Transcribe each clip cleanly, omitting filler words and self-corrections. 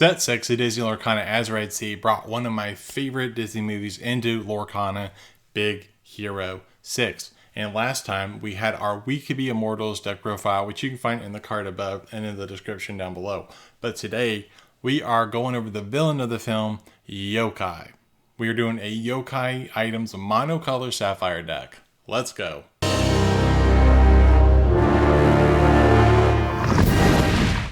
Set 6 of Disney Lorcana Azurite Sea brought one of my favorite Disney movies into Lorcana, Big Hero 6. And last time we had our We Could Be Immortals deck profile, which you can find in the card above and in the description down below. But today we are going over the villain of the film, Yokai. We are doing a Yokai items monocolor Sapphire deck. Let's go.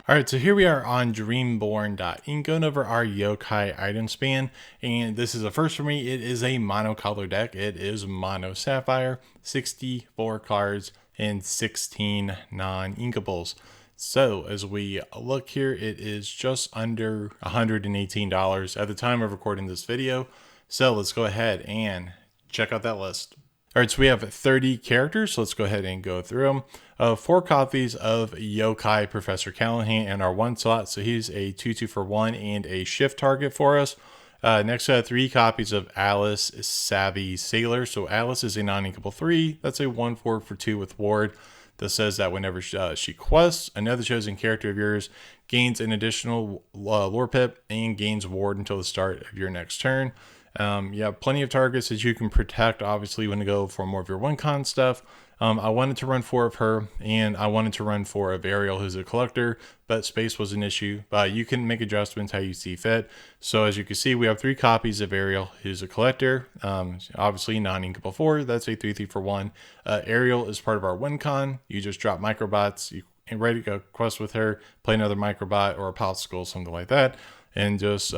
Alright, so here we are on Dreamborn.ink going over our Yokai item span, and this is a first for me. It is a monocolor deck. It is mono Sapphire, 64 cards, and 16 non-inkables. So as we look here, it is just under $118 at the time of recording this video. So let's go ahead and check out that list. Alright, so we have 30 characters, so let's go ahead and go through them. 4 copies of Yokai Professor Callahan in our 1 slot, so he's a 2/2 for 1 and a shift target for us. Next, we have 3 copies of Alice Savvy Sailor. So Alice is a non-inkable 3, that's a 1/4 for 2 with Ward. That says that whenever she quests, another chosen character of yours gains an additional lore pip and gains Ward until the start of your next turn. You have plenty of targets that you can protect. Obviously, you want to go for more of your one-con stuff. I wanted to run 4 of her, and I wanted to run 4 of Ariel, who's a collector, but space was an issue. You can make adjustments how you see fit. So as you can see, we have 3 copies of Ariel, who's a collector. Obviously, non-inkable 4. That's a 3/3 for 1. Ariel is part of our one-con. You just drop Microbots. You ready to go quest with her, play another Microbot or a Popsicle, something like that, and just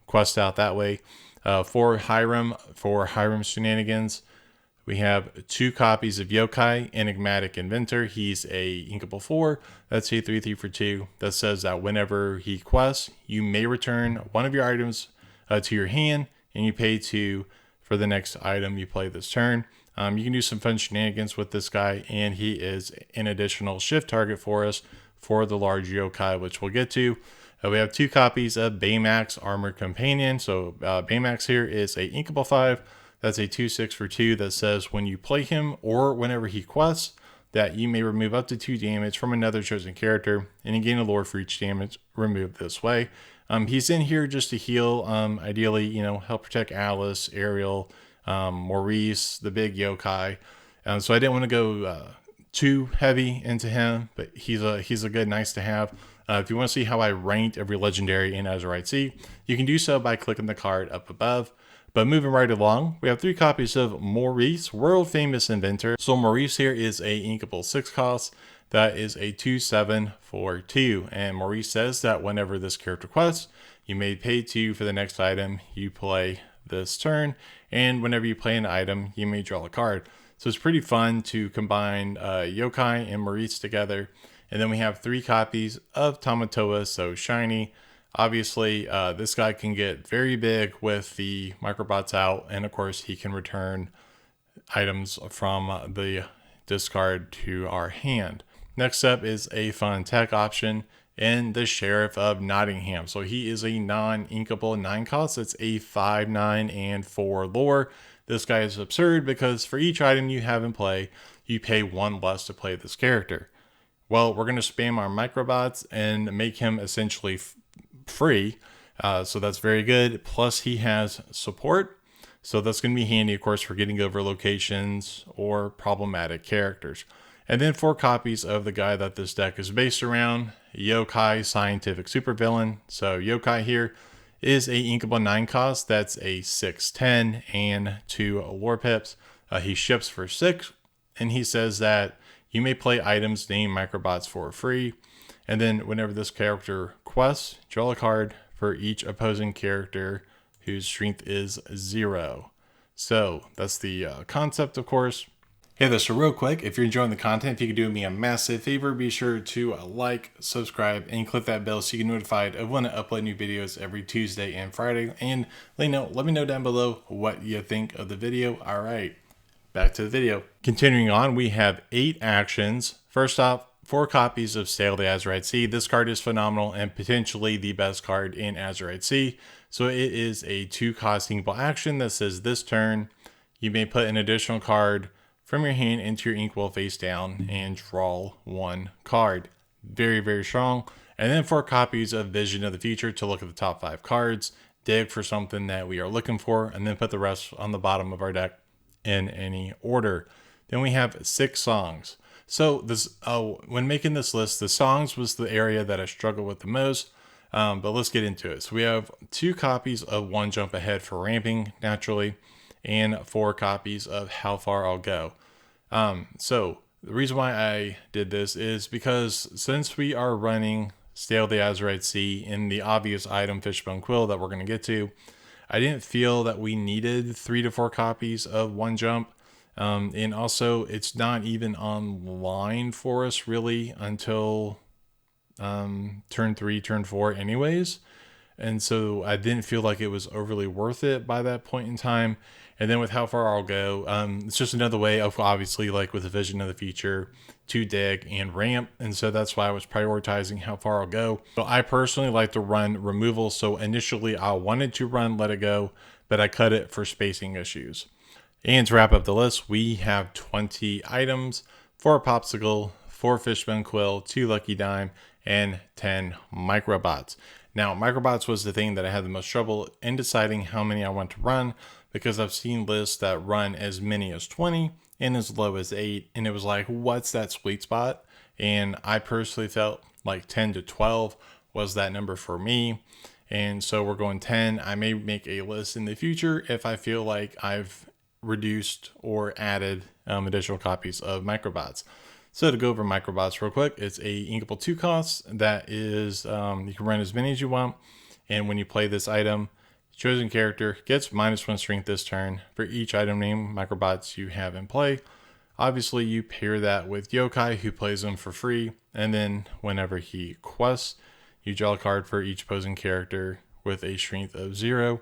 quest out that way. For Hiram shenanigans, we have 2 copies of Yokai, Enigmatic Inventor. He's a inkable 4. That's a 3/3 for 2. That says that whenever he quests, you may return one of your items to your hand, and you pay 2 for the next item you play this turn. You can do some fun shenanigans with this guy, and he is an additional shift target for us for the large Yokai, which we'll get to. We have 2 copies of Baymax Armored Companion. So Baymax here is a inkable 5. That's a 2/6 for 2 that says when you play him or whenever he quests, that you may remove up to 2 damage from another chosen character, and you gain a lore for each damage removed this way. He's in here just to heal, ideally, help protect Alice, Ariel, Maurice, the big Yokai. So I didn't want to go too heavy into him, but he's a good nice to have. If you want to see how I ranked every legendary in Azurite Sea, you can do so by clicking the card up above. But moving right along, we have 3 copies of Maurice, world famous inventor. So Maurice here is a inkable 6 cost. That is a 2/7 for 2. And Maurice says that whenever this character quests, you may pay 2 for the next item you play this turn. And whenever you play an item, you may draw a card. So it's pretty fun to combine Yokai and Maurice together. And then we have 3 copies of Tamatoa, so shiny. Obviously, this guy can get very big with the Microbots out, and of course, he can return items from the discard to our hand. Next up is a fun tech option in the Sheriff of Nottingham. So he is a non-inkable 9 cost. It's a 5/9 and 4 lore. This guy is absurd because for each item you have in play, you pay 1 less to play this character. Well, we're going to spam our Microbots and make him essentially free. So that's very good. Plus he has support. So that's going to be handy, of course, for getting over locations or problematic characters. And then 4 copies of the guy that this deck is based around, Yokai Scientific Supervillain. So Yokai here is a inkable 9 cost. That's a 6/10 and 2 lore pips. He ships for 6, and he says that you may play items named Microbots for free. And then whenever this character quests, draw a card for each opposing character whose strength is 0. So that's the concept, of course. Hey there, so real quick, if you're enjoying the content, if you could do me a massive favor, be sure to like, subscribe, and click that bell so you get notified of when I upload new videos every Tuesday and Friday. And let me know down below what you think of the video. All right. Back to the video. Continuing on, we have 8 actions. First off, 4 copies of Sail the Azurite Sea. This card is phenomenal and potentially the best card in Azurite Sea. So it is a 2-cost inkable action that says this turn, you may put an additional card from your hand into your inkwell face down and draw 1 card. Very, very strong. and then 4 copies of Vision of the Future to look at the top 5 cards, dig for something that we are looking for, and then put the rest on the bottom of our deck in any order. Then we have 6 songs. So this, when making this list, the songs was the area that I struggled with the most. But let's get into it. So we have 2 copies of One Jump Ahead for ramping naturally, and 4 copies of How Far I'll Go. So the reason why I did this is because since we are running Stale the Azurite Sea in the obvious item Fishbone Quill that we're going to get to, I didn't feel that we needed 3 to 4 copies of One Jump. And also it's not even online for us really until turn 3, turn 4 anyways. And so I didn't feel like it was overly worth it by that point in time. And then with How Far I'll Go, it's just another way of, obviously, like with the Vision of the Future, to dig and ramp. And so that's why I was prioritizing How Far I'll Go. So I personally like to run removal. So initially I wanted to run Let It Go, but I cut it for spacing issues. And to wrap up the list, we have 20 items, 4 Popsicle, 4 Fishbone Quill, 2 Lucky Dime, and 10 Microbots. Now, Microbots was the thing that I had the most trouble in deciding how many I want to run, because I've seen lists that run as many as 20 and as low as 8, and it was like, what's that sweet spot? And I personally felt like 10 to 12 was that number for me. And so we're going 10. I may make a list in the future if I feel like I've reduced or added additional copies of Microbots. So to go over Microbots real quick, it's a Inkable 2 cost that is, you can run as many as you want. And when you play this item, chosen character gets -1 strength this turn for each item name Microbots you have in play. Obviously, you pair that with Yokai, who plays them for free. And then whenever he quests, you draw a card for each opposing character with a strength of 0.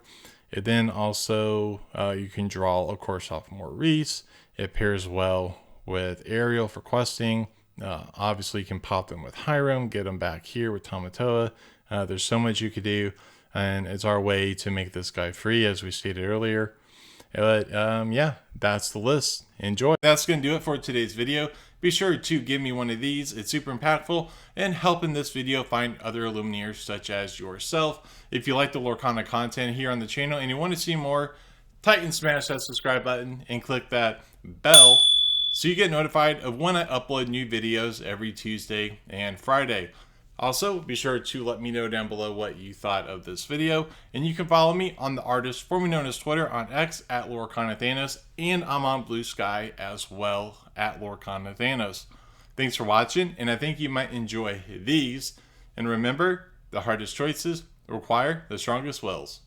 It then also, you can draw, of course, off Maurice. It pairs well with Ariel for questing. Obviously, you can pop them with Hiram, get them back here with Tamatoa. There's so much you could do, and it's our way to make this guy free, as we stated earlier. But yeah, that's the list. Enjoy. That's going to do it for today's video. Be sure to give me one of these. It's super impactful and helping this video find other Illuminaires such as yourself. If you like the Lorcana content here on the channel and you want to see more, tighten smash that subscribe button and click that bell so you get notified of when I upload new videos every Tuesday and Friday. Also, be sure to let me know down below what you thought of this video, and you can follow me on the artist formerly known as Twitter on X at LorcanaThanos, and I'm on Blue Sky as well at LorcanaThanos. Thanks for watching, and I think you might enjoy these. And remember, the hardest choices require the strongest wills.